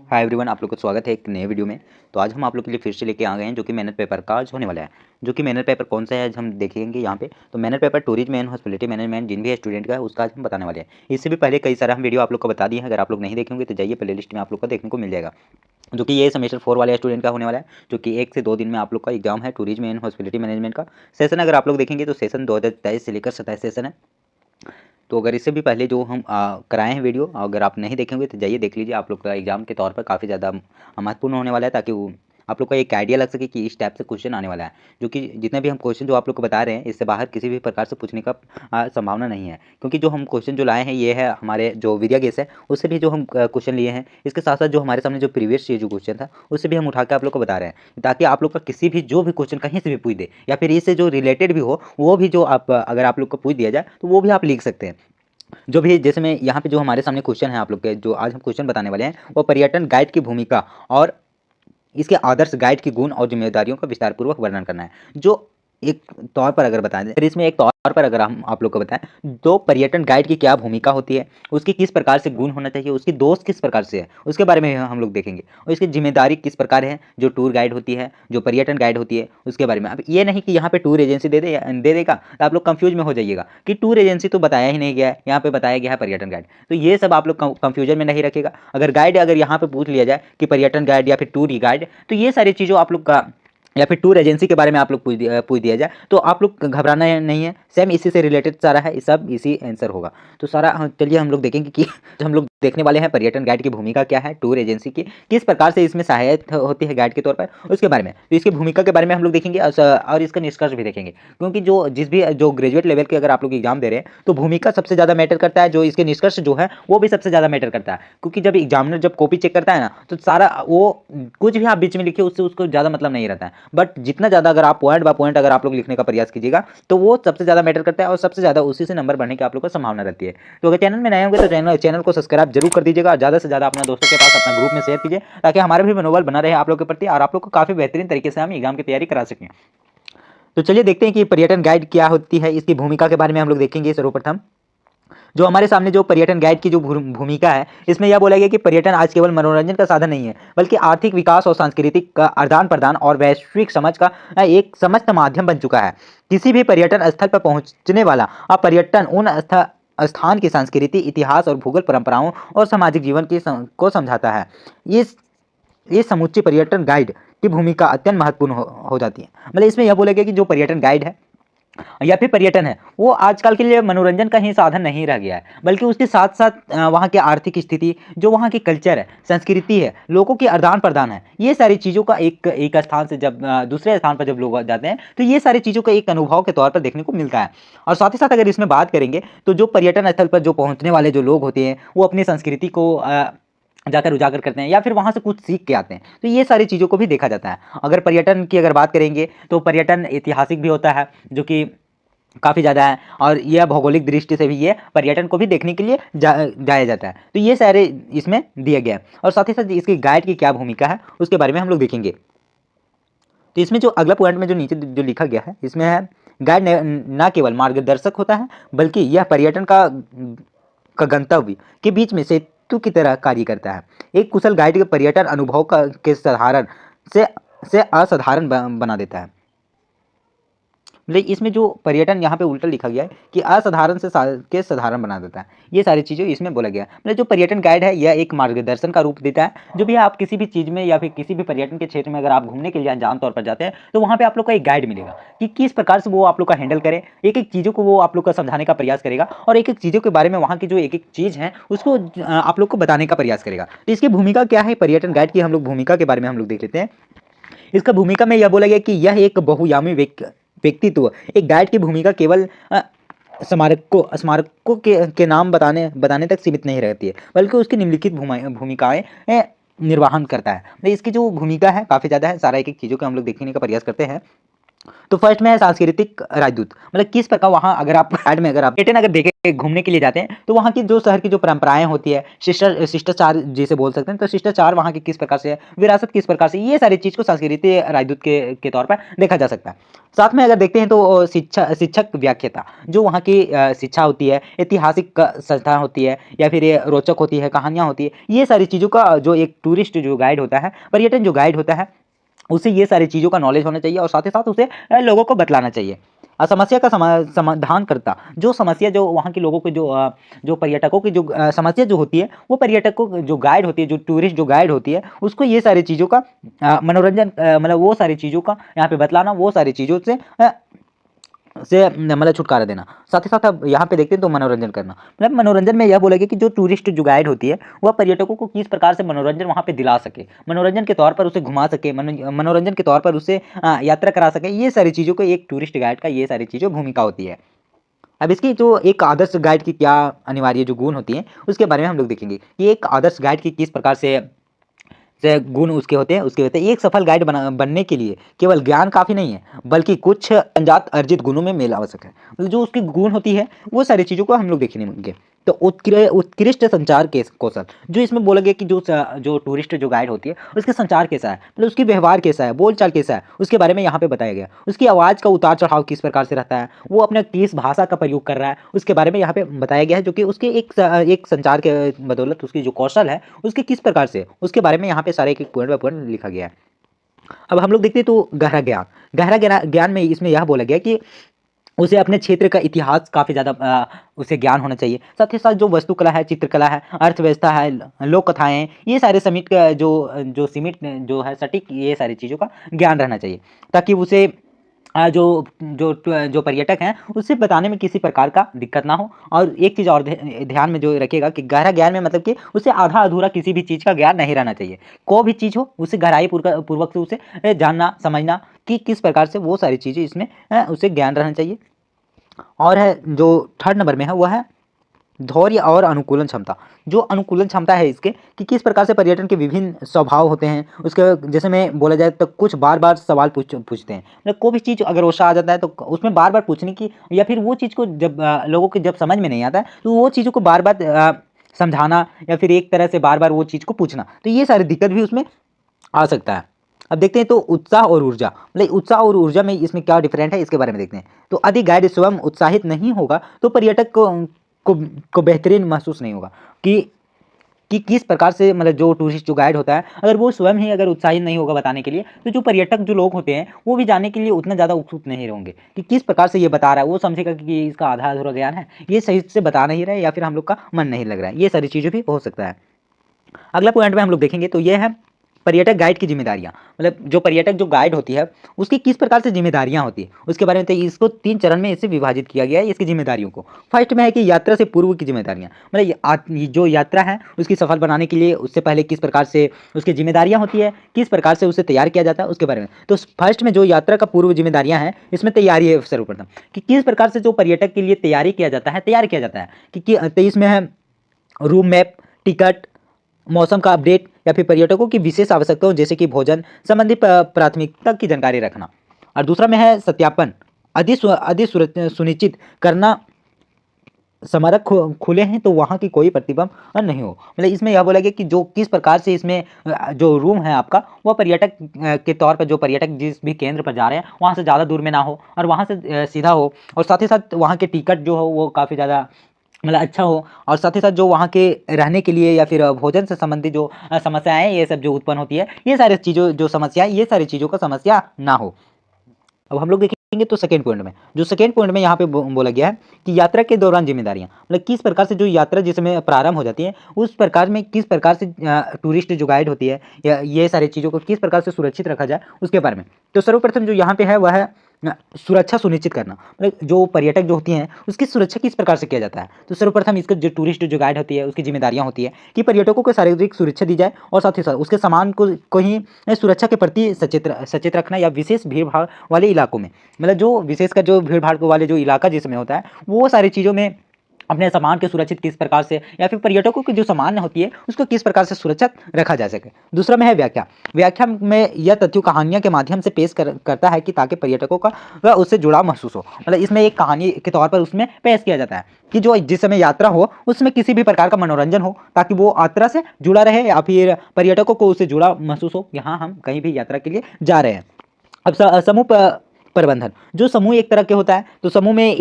Hi everyone, आप लोग का स्वागत है एक नए वीडियो में। तो आज हम आप लोग के लिए फिर से लेके आ गए हैं जो कि मैनेज पेपर का आज होने वाला है। जो कि मैनेज पेपर कौन सा है आज हम देखेंगे यहाँ पे। तो manage paper tourism and hospitality management जिन भी स्टूडेंट का है उसका आज हम बताने वाले हैं। इससे भी पहले कई सारा हम वीडियो आप लोग को बता दिए हैं, अगर आप लोग नहीं देखेंगे तो जाइए प्ले लिस्ट में आप लोग को देखने को मिल जाएगा। जो कि ये सेमेस्टर 4 वाले स्टूडेंट का होने वाला है, जो कि 1 से 2 दिन में आप लोग का एग्जाम है टूरिज्म एंड हॉस्पिटैलिटी मैनेजमेंट का। सेशन अगर आप लोग देखेंगे तो सेशन 2023 से लेकर 27 सेशन है। तो अगर इससे भी पहले जो हम कराए हैं वीडियो, अगर आप नहीं देखेंगे तो जाइए देख लीजिए। आप लोग का एग्जाम के तौर पर काफ़ी ज़्यादा महत्वपूर्ण होने वाला है, ताकि वो आप लोग का एक आइडिया लग सके कि इस टाइप से क्वेश्चन आने वाला है। जो कि जितने भी हम क्वेश्चन जो आप लोग को बता रहे हैं इससे बाहर किसी भी प्रकार से पूछने का संभावना नहीं है, क्योंकि जो हम क्वेश्चन जो लाए हैं ये है हमारे जो विद्या गैस है उससे भी जो हम क्वेश्चन लिए हैं। इसके साथ साथ जो हमारे सामने जो प्रीवियस जो क्वेश्चन था उससे भी हम उठा के आप लोग को बता रहे हैं, ताकि आप लोग का किसी भी जो भी क्वेश्चन कहीं से भी पूछ दे या फिर इससे जो रिलेटेड भी हो वो भी जो आप अगर आप लोग को पूछ दिया जाए तो वो भी आप लिख सकते हैं। जो भी जैसे मैं यहाँ पे जो हमारे सामने क्वेश्चन है आप लोग के, जो आज हम क्वेश्चन बताने वाले हैं वो पर्यटन गाइड की भूमिका और इसके आदर्श गाइड की गुण और जिम्मेदारियों का विस्तारपूर्वक वर्णन करना है। जो एक तौर पर अगर बताएं, फिर इसमें एक तौर पर अगर हम आप लोग को बताएं तो पर्यटन गाइड की क्या भूमिका होती है, उसकी किस प्रकार से गुण होना चाहिए, उसकी दोस्त किस प्रकार से है उसके बारे में हम लोग देखेंगे, और इसकी जिम्मेदारी किस प्रकार है, जो टूर गाइड होती है, जो पर्यटन गाइड होती है उसके बारे में। अब ये नहीं कि यहाँ पे टूर एजेंसी दे देगा तो आप लोग कंफ्यूज में हो जाइएगा कि टूर एजेंसी तो बताया ही नहीं गया है, यहाँ पे बताया गया है पर्यटन गाइड। तो ये सब आप लोग कंफ्यूजन में नहीं रखेगा। अगर गाइड अगर यहाँ पे पूछ लिया जाए कि पर्यटन गाइड या फिर टूर गाइड, तो ये सारी चीज़ों आप लोग का या फिर टूर एजेंसी के बारे में आप लोग पूछ दिया जाए तो आप लोग घबराना नहीं है। सेम इसी से रिलेटेड सारा है, सब इसी आंसर होगा। तो सारा चलिए हम लोग देखेंगे कि हम लोग देखने वाले हैं पर्यटन गाइड की भूमिका क्या है, टूर एजेंसी की किस प्रकार से इसमें सहायता होती है गाइड के तौर पर, उसके बारे में। तो इसकी भूमिका के बारे में हम लोग देखेंगे और इसका निष्कर्ष भी देखेंगे, क्योंकि जो जिस भी जो ग्रेजुएट लेवल के अगर आप लोग एग्जाम दे रहे हैं तो भूमिका सबसे ज़्यादा मैटर करता है, जो इसके निष्कर्ष जो है वो भी सबसे ज़्यादा मैटर करता है। क्योंकि जब एग्जामिनर जब कॉपी चेक करता है ना तो सारा वो कुछ भी आप बीच में लिखिए उससे उसको ज़्यादा मतलब नहीं रहता है, बट जितना ज़्यादा अगर आप पॉइंट बाय पॉइंट अगर आप लोग लिखने का प्रयास कीजिएगा तो वो सबसे ज़्यादा मैटर करता है और सबसे ज़्यादा उसी से नंबर बढ़ने की आप लोग को संभावना रहती है। तो अगर चैनल में नए होंगे तो चैनल को सब्सक्राइब जरूर कर दीजिएगा और ज़्यादा से ज़्यादा अपने दोस्तों के पास अपना ग्रुप में शेयर कीजिए, ताकि हमारा भी मनोबल बना रहे आप लोग के प्रति और आप लोग को काफ़ी बेहतरीन तरीके से हम एग्जाम की तैयारी करा सकें। तो चलिए देखते हैं कि पर्यटन गाइड क्या होती है, इसकी भूमिका के बारे में हम लोग देखेंगे। सर्वप्रथम जो हमारे सामने जो पर्यटन गाइड की जो भूमिका है, इसमें यह बोला गया कि पर्यटन आज केवल मनोरंजन का साधन नहीं है, बल्कि आर्थिक विकास और सांस्कृतिक का आदान प्रदान और वैश्विक समझ का एक समस्त माध्यम बन चुका है। किसी भी पर्यटन स्थल पर पहुंचने वाला अब पर्यटन उन स्थान की संस्कृति, इतिहास और भूगोल परंपराओं और सामाजिक जीवन को समझाता है। ये समुच्चय पर्यटन गाइड की भूमिका अत्यंत महत्वपूर्ण हो जाती है। मतलब इसमें यह बोला गया कि जो पर्यटन गाइड है या फिर पर्यटन है वो आजकल के लिए मनोरंजन का ही साधन नहीं रह गया है, बल्कि उसके साथ साथ वहाँ की आर्थिक स्थिति, जो वहाँ की कल्चर है, संस्कृति है, लोगों की आदान प्रदान है, ये सारी चीज़ों का एक स्थान से जब दूसरे स्थान पर जब लोग जाते हैं तो ये सारी चीज़ों का एक अनुभव के तौर पर देखने को मिलता है। और साथ ही साथ अगर इसमें बात करेंगे तो जो पर्यटन स्थल पर जो पहुँचने वाले जो लोग होते हैं वो अपनी संस्कृति को जाकर उजागर करते हैं या फिर वहाँ से कुछ सीख के आते हैं, तो ये सारी चीज़ों को भी देखा जाता है। अगर पर्यटन की अगर बात करेंगे तो पर्यटन ऐतिहासिक भी होता है, जो कि काफ़ी ज़्यादा है, और यह भौगोलिक दृष्टि से भी ये पर्यटन को भी देखने के लिए जाया जाता है। तो ये सारे इसमें दिया गया है, और साथ ही साथ इसकी गाइड की क्या भूमिका है उसके बारे में हम लोग देखेंगे। तो इसमें जो अगला पॉइंट में जो नीचे जो लिखा गया है इसमें है गाइड न केवल मार्गदर्शक होता है, बल्कि यह पर्यटन का गंतव्य के बीच में सेतु की तरह कार्य करता है। एक कुशल गाइड के पर्यटन अनुभव के साधारण से असाधारण बना देता है। लेकिन इसमें जो पर्यटन यहाँ पे उल्टा लिखा गया है कि असाधारण से के साधारण बना देता है, ये सारी चीज़ें इसमें बोला गया है। मतलब जो पर्यटन गाइड है यह एक मार्गदर्शन का रूप देता है। जो भी आप किसी भी चीज़ में या फिर किसी भी पर्यटन के क्षेत्र में अगर आप घूमने के लिए अनजान तौर पर जाते हैं तो वहाँ पे आप लोग का एक गाइड मिलेगा कि किस प्रकार से वो आप लोग का हैंडल करे, एक एक चीज़ों को वो आप लोग का समझाने का प्रयास करेगा और एक एक चीज़ों के बारे में वहाँ की जो एक एक चीज़ है उसको आप लोग को बताने का प्रयास करेगा। तो इसकी भूमिका क्या है, पर्यटन गाइड की हम लोग भूमिका के बारे में हम लोग देख लेते हैं। इसका भूमिका में यह बोला गया कि यह एक बहुयामी व्यक्तित्व, एक गाइड की भूमिका केवल स्मारकों के नाम बताने तक सीमित नहीं रहती है, बल्कि उसकी निम्नलिखित भूमिकाएं निर्वहन करता है। तो इसकी जो भूमिका है काफ़ी ज़्यादा है, सारा एक एक चीज़ों को हम लोग देखने का प्रयास करते हैं। तो फर्स्ट में है सांस्कृतिक राजदूत, मतलब किस प्रकार वहाँ अगर आप गाइड में अगर आप पर्यटन अगर देखें घूमने के लिए जाते हैं तो वहाँ की जो शहर की जो परंपराएं होती है, शिष्टाचार जिसे बोल सकते हैं, तो शिष्टाचार वहाँ के किस प्रकार से है, विरासत किस प्रकार से, ये सारी चीज़ को सांस्कृतिक राजदूत के तौर पर देखा जा सकता है। साथ में अगर देखते हैं तो शिक्षक व्याख्याता, जो वहाँ की शिक्षा होती है, ऐतिहासिक संस्था होती है या फिर ये रोचक होती है, कहानियाँ होती है, ये सारी चीज़ों का जो एक टूरिस्ट जो गाइड होता है, पर्यटन जो गाइड होता है, उसे ये सारी चीज़ों का नॉलेज होना चाहिए और साथ ही साथ उसे लोगों को बतलाना चाहिए। समस्या का समाधान करता, जो समस्या जो वहाँ के लोगों के जो पर्यटकों की जो समस्या जो होती है, वो पर्यटकों को जो गाइड होती है, जो टूरिस्ट जो गाइड होती है, उसको ये सारी चीज़ों का मनोरंजन मतलब वो सारी चीज़ों का यहाँ पे बतलाना, वो सारी चीज़ों से मतलब छुटकारा देना। साथ ही साथ अब यहाँ पे देखते हैं तो मनोरंजन करना, मतलब मनोरंजन में यह बोलेगा कि जो टूरिस्ट जो गाइड होती है वह पर्यटकों को किस प्रकार से मनोरंजन वहाँ पे दिला सके, मनोरंजन के तौर पर उसे घुमा सके, मनोरंजन के तौर पर उसे यात्रा करा सके, ये सारी चीज़ों को एक टूरिस्ट गाइड का ये सारी चीज़ों भूमिका होती है। अब इसकी जो एक आदर्श गाइड की क्या अनिवार्य जो गुण होती है उसके बारे में हम लोग देखेंगे कि एक आदर्श गाइड की किस प्रकार से गुण उसके होते हैं। एक सफल गाइड बनने के लिए केवल ज्ञान काफ़ी नहीं है, बल्कि कुछ अंजात अर्जित गुणों में मेल आवश्यक है। मतलब जो उसकी गुण होती है वो सारी चीज़ों को हम लोग देखेंगे। तो उत्कृष्ट संचार के कौशल, जो इसमें बोला गया कि जो टूरिस्ट जो गाइड होती है उसके संचार कैसा है, मतलब उसकी व्यवहार कैसा है, बोलचाल कैसा है, उसके बारे में यहाँ पे बताया गया। उसकी आवाज़ का उतार चढ़ाव किस प्रकार से रहता है, वो अपने किस भाषा का प्रयोग कर रहा है, उसके बारे में यहाँ पे बताया गया है, जो कि उसके एक संचार के बदौलत उसकी जो कौशल है उसके किस प्रकार से, उसके बारे में यहाँ पे सारे एक पॉइंट बाय पॉइंट लिखा गया है। अब हम लोग देखते हैं तो गहरा ज्ञान में इसमें यह बोला गया कि उसे अपने क्षेत्र का इतिहास काफ़ी ज़्यादा उसे ज्ञान होना चाहिए। साथ ही साथ जो वास्तुकला है, चित्रकला है, अर्थव्यवस्था है, लोक कथाएँ, ये सारे समेट का जो सीमित जो है सटीक, ये सारी चीज़ों का ज्ञान रहना चाहिए, ताकि उसे जो पर्यटक हैं उसे बताने में किसी प्रकार का दिक्कत ना हो। और एक चीज़ और ध्यान में जो रखिएगा कि गहरा ज्ञान में मतलब कि उसे आधा अधूरा किसी भी चीज़ का ज्ञान नहीं रहना चाहिए। कोई भी चीज़ हो उसे गहराई पूर्वक से उसे जानना समझना कि किस प्रकार से, वो सारी चीज़ें इसमें उसे ज्ञान रहना चाहिए। और है जो थर्ड नंबर में है वह है धैर्य और अनुकूलन क्षमता। जो अनुकूलन क्षमता है इसके कि किस प्रकार से पर्यटन के विभिन्न स्वभाव होते हैं, उसके जैसे में बोला जाए तो कुछ बार बार सवाल पूछते हैं, मतलब कोई भी चीज़ अगर गुस्सा आ जाता है तो उसमें बार बार पूछने की, या फिर वो चीज़ को जब लोगों को जब समझ में नहीं आता है तो वो चीज़ों को बार बार समझाना, या फिर एक तरह से बार बार वो चीज़ को पूछना, तो ये सारी दिक्कत भी उसमें आ सकता है। अब देखते हैं तो उत्साह और ऊर्जा, मतलब उत्साह और ऊर्जा में इसमें क्या डिफरेंट है इसके बारे में देखते हैं। तो अधिक गाइड स्वयं उत्साहित नहीं होगा तो पर्यटक को, को बेहतरीन महसूस नहीं होगा कि किस प्रकार से, मतलब जो टूरिस्ट जो गाइड होता है अगर वो स्वयं ही अगर उत्साहित नहीं होगा बताने के लिए, तो जो पर्यटक जो लोग होते हैं वो भी जानने के लिए उतना ज़्यादा उत्सुक नहीं होंगे कि किस प्रकार से ये बता रहा है। वो समझेगा कि इसका आधा अधूरा ज्ञान है, ये सही से बता नहीं रहा है, या फिर हम लोग का मन नहीं लग रहा है, ये सारी चीज़ें भी हो सकता है। अगला पॉइंट में हम लोग देखेंगे तो ये है पर्यटक गाइड की जिम्मेदारियां, मतलब जो पर्यटक जो गाइड होती है उसकी किस प्रकार से जिम्मेदारियां होती है उसके बारे में। तो इसको 3 चरण में इसे विभाजित किया गया है इसकी जिम्मेदारियों को। फर्स्ट में है कि यात्रा से पूर्व की जिम्मेदारियां, मतलब ये जो यात्रा है उसकी सफल बनाने के लिए उससे पहले किस प्रकार से उसकी जिम्मेदारियां होती है, किस प्रकार से उसे तैयार किया जाता है उसके बारे में। तो फर्स्ट में जो यात्रा का पूर्व जिम्मेदारियां हैं इसमें तैयारी है सर्वप्रथम, कि किस प्रकार से जो पर्यटक के लिए तैयार किया जाता है कि इसमें है रूम मैप, टिकट, मौसम का अपडेट, या फिर पर्यटकों की विशेष आवश्यकताओं जैसे कि भोजन संबंधी प्राथमिकता की जानकारी रखना। और दूसरा में है सत्यापन, अधिक सुनिश्चित करना स्मारक खुले हैं तो वहाँ की कोई प्रतिबंध नहीं हो। मतलब इसमें यह बोला गया कि जो किस प्रकार से इसमें जो रूम है आपका वह पर्यटक के तौर पर, जो पर्यटक जिस भी केंद्र पर जा रहे हैं वहाँ से ज़्यादा दूर में ना हो और वहाँ से सीधा हो, और साथ ही साथ वहाँ के टिकट जो हो वो काफ़ी ज़्यादा मतलब अच्छा हो, और साथ ही साथ जो वहाँ के रहने के लिए या फिर भोजन से संबंधित जो समस्याएं हैं ये सब जो उत्पन्न होती है, ये सारी चीज़ों जो समस्याएं, ये सारी चीज़ों का समस्या ना हो। अब हम लोग देखेंगे तो सेकेंड पॉइंट में, जो सेकेंड पॉइंट में यहाँ पे बोला गया है कि यात्रा के दौरान जिम्मेदारियां, मतलब किस प्रकार से जो यात्रा जिसमें प्रारंभ हो जाती है उस प्रकार में किस प्रकार से टूरिस्ट जो गाइड होती है या ये सारी चीज़ों को किस प्रकार से सुरक्षित रखा जाए उसके बारे में। तो सर्वप्रथम जो यहाँ पे है वह है सुरक्षा सुनिश्चित करना, मतलब जो पर्यटक जो होती हैं उसकी सुरक्षा किस प्रकार से किया जाता है। तो सर्वप्रथम इसका जो टूरिस्ट जो गाइड होती है उसकी जिम्मेदारियां होती है कि पर्यटकों को शारीरिक सुरक्षा दी जाए, और साथ ही साथ उसके सामान को ही सुरक्षा के प्रति सचेत रखना, या विशेष भीड़ भाड़ वाले इलाकों में, मतलब जो विशेषकर जो भीड़ भाड़ वाले जो इलाका जिसमें होता है वो सारी चीज़ों में अपने सामान के सुरक्षित किस प्रकार से, या फिर पर्यटकों की जो सामान होती है उसको किस प्रकार से सुरक्षित रखा जा सके। दूसरा में है व्याख्या। व्याख्या में यह तथ्यों कहानियां के माध्यम से पेश करता है कि ताकि पर्यटकों का वह उससे जुड़ाव महसूस हो। मतलब इसमें एक कहानी के तौर पर उसमें पेश किया जाता है कि जो जिस समय यात्रा हो उसमें किसी भी प्रकार का मनोरंजन हो, ताकि वो यात्रा से जुड़ा रहे या फिर पर्यटकों को उससे जुड़ा महसूस हो। यहाँ हम कहीं भी यात्रा के लिए जा रहे हैं। अब समूह प्रबंधन, जो समूह एक तरह के होता है, तो समूह में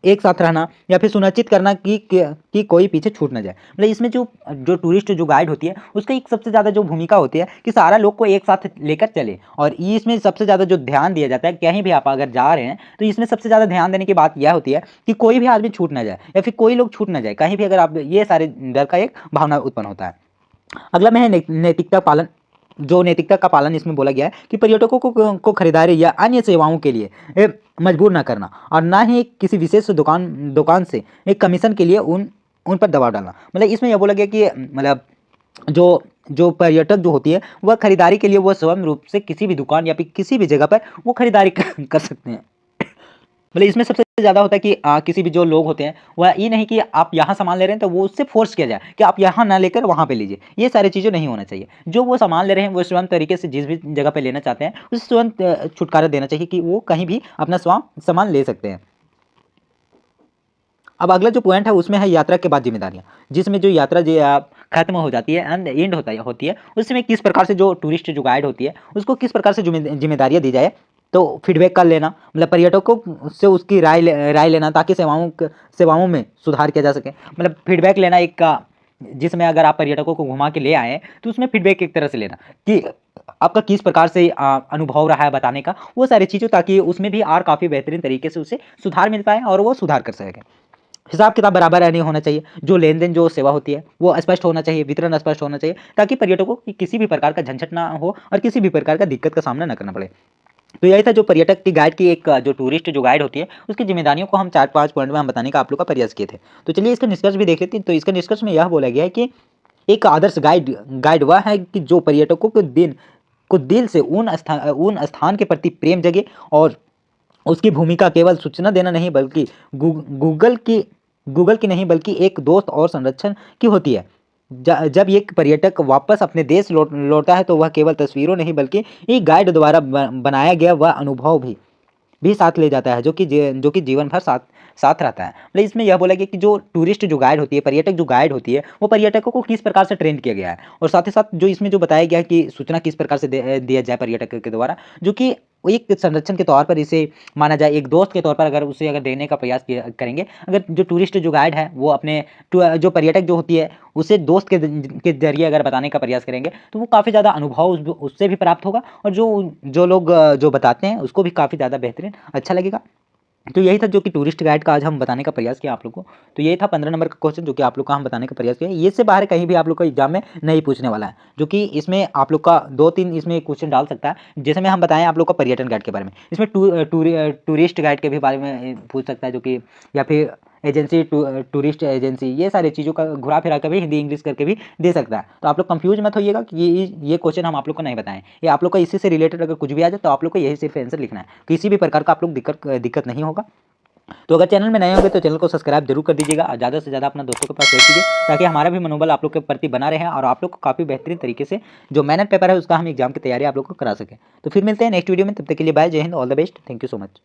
एक साथ रहना या फिर सुनिश्चित करना कि कोई पीछे छूट ना जाए। मतलब इसमें जो जो टूरिस्ट जो गाइड होती है उसका एक सबसे ज़्यादा जो भूमिका होती है कि सारा लोग को एक साथ लेकर चले, और ये इसमें सबसे ज़्यादा जो ध्यान दिया जाता है, कहीं भी आप अगर जा रहे हैं तो इसमें सबसे ज़्यादा ध्यान देने की बात यह होती है कि कोई भी आदमी छूट ना जाए या फिर कोई लोग छूट ना जाए कहीं भी। अगर आप ये सारे डर का एक भावना उत्पन्न होता है। अगला में है नैतिकता पालन। जो नैतिकता का पालन इसमें बोला गया है कि पर्यटकों को खरीदारी या अन्य सेवाओं के लिए मजबूर न करना, और ना ही किसी विशेष दुकान से एक कमीशन के लिए उन पर दबाव डालना। मतलब इसमें यह बोला गया कि मतलब जो जो पर्यटक जो होती है वह खरीदारी के लिए वह स्वयं रूप से किसी भी दुकान या फिर किसी भी जगह पर वो खरीदारी कर सकते हैं। मतलब इसमें सबसे ज़्यादा होता है कि किसी भी जो लोग होते हैं वह ये नहीं कि आप यहाँ सामान ले रहे हैं तो वो उससे फोर्स किया जाए कि आप यहाँ ना लेकर वहाँ पे लीजिए। ये सारी चीज़ें नहीं होना चाहिए। जो वो सामान ले रहे हैं वो स्वयं तरीके से जिस भी जगह पे लेना चाहते हैं उसे स्वयं छुटकारा देना चाहिए कि वो कहीं भी अपना सामान ले सकते हैं। अब अगला जो पॉइंट है उसमें है यात्रा के बाद जिम्मेदारियाँ, जिसमें जो यात्रा जो खत्म हो जाती है एंड होती है उसमें किस प्रकार से जो टूरिस्ट जो गाइड होती है उसको किस प्रकार से जिम्मेदारियाँ दी जाए। तो फीडबैक कर लेना, मतलब पर्यटकों से उसकी राय लेना ताकि सेवाओं में सुधार किया जा सके। मतलब फीडबैक लेना एक जिसमें अगर आप पर्यटकों को घुमा के ले आए तो उसमें फीडबैक एक तरह से लेना कि आपका किस प्रकार से अनुभव रहा है बताने का, वो सारी चीज़ों, ताकि उसमें भी और काफ़ी बेहतरीन तरीके से उसे सुधार मिल पाए और वो सुधार कर सके। हिसाब किताब बराबर नहीं होना चाहिए। जो लेन देन जो सेवा होती है वो स्पष्ट होना चाहिए, वितरण स्पष्ट होना चाहिए, ताकि पर्यटकों की किसी भी प्रकार का झंझट ना हो और किसी भी प्रकार का दिक्कत का सामना ना करना पड़े। तो यही था जो पर्यटक की गाइड की एक जो टूरिस्ट जो गाइड होती है उसकी जिम्मेदारियों को हम 4-5 पॉइंट में हम बताने का आप लोग का प्रयास किए थे। तो चलिए इसका निष्कर्ष भी देख लेते हैं। तो इसका निष्कर्ष में यह बोला गया है कि एक आदर्श गाइड वह है कि जो पर्यटकों को दिल से उन स्थान के प्रति प्रेम जगे, और उसकी भूमिका केवल सूचना देना नहीं बल्कि गूगल की नहीं बल्कि एक दोस्त और संरक्षण की होती है। जब एक पर्यटक वापस अपने देश लौटता है तो वह केवल तस्वीरों नहीं बल्कि एक गाइड द्वारा बनाया गया वह अनुभव भी साथ ले जाता है, जो कि जीवन भर साथ रहता है। मतलब इसमें यह बोला गया कि जो टूरिस्ट जो गाइड होती है, पर्यटक जो गाइड होती है, वो पर्यटकों को किस प्रकार से ट्रेन किया गया है, और साथ ही साथ जो इसमें जो बताया गया है कि सूचना किस प्रकार से दिया जाए पर्यटक के द्वारा, जो कि एक संरक्षण के तौर पर इसे माना जाए, एक दोस्त के तौर पर अगर उसे देने का प्रयास करेंगे। अगर जो टूरिस्ट जो गाइड है वो अपने जो पर्यटक जो होती है उसे दोस्त के जरिए अगर बताने का प्रयास करेंगे तो वो काफ़ी ज़्यादा अनुभव उससे भी प्राप्त होगा, और जो लोग जो बताते हैं उसको भी काफ़ी ज़्यादा बेहतरीन अच्छा लगेगा। तो यही था जो कि टूरिस्ट गाइड का आज हम बताने का प्रयास किया आप लोग को। तो यही था 15 नंबर का क्वेश्चन जो कि आप लोग का हम बताने का प्रयास किया। ये से बाहर कहीं भी आप लोग का एग्जाम में नहीं पूछने वाला है, जो कि इसमें आप लोग का 2-3 इसमें क्वेश्चन डाल सकता है। जैसे में हम बताएं आप लोग का पर्यटन गाइड के बारे में, इसमें टूरिस्ट गाइड के भी बारे में पूछ सकता है, जो कि या फिर एजेंसी टूरिस्ट एजेंसी, ये सारी चीज़ों का घुरा फिरा कर भी हिंदी इंग्लिश करके भी दे सकता है। तो आप लोग कंफ्यूज मत होइएगा कि ये क्वेश्चन हम आप लोग को नहीं बताएं। ये आप लोग का इसी से रिलेटेड अगर कुछ भी आ जाए तो आप लोग को यही सिर्फ आंसर लिखना है, किसी भी प्रकार का आप लोग दिक्कत नहीं होगा। तो अगर चैनल में नए होंगे तो चैनल को सब्सक्राइब जरूर कर दीजिएगा, और ज़्यादा से ज़्यादा अपना दोस्तों के पास शेयर कीजिए, ताकि हमारा भी मनोबल आप लोग के प्रति बना रहे और आप लोग को काफ़ी बेहतरीन तरीके से जो मेहनत पेपर है उसका हम एग्जाम की तैयारी आप लोग को करा सकें। तो फिर मिलते हैं नेक्स्ट वीडियो में, तब तक के लिए बाय, जय Hind, all the best, thank you so much.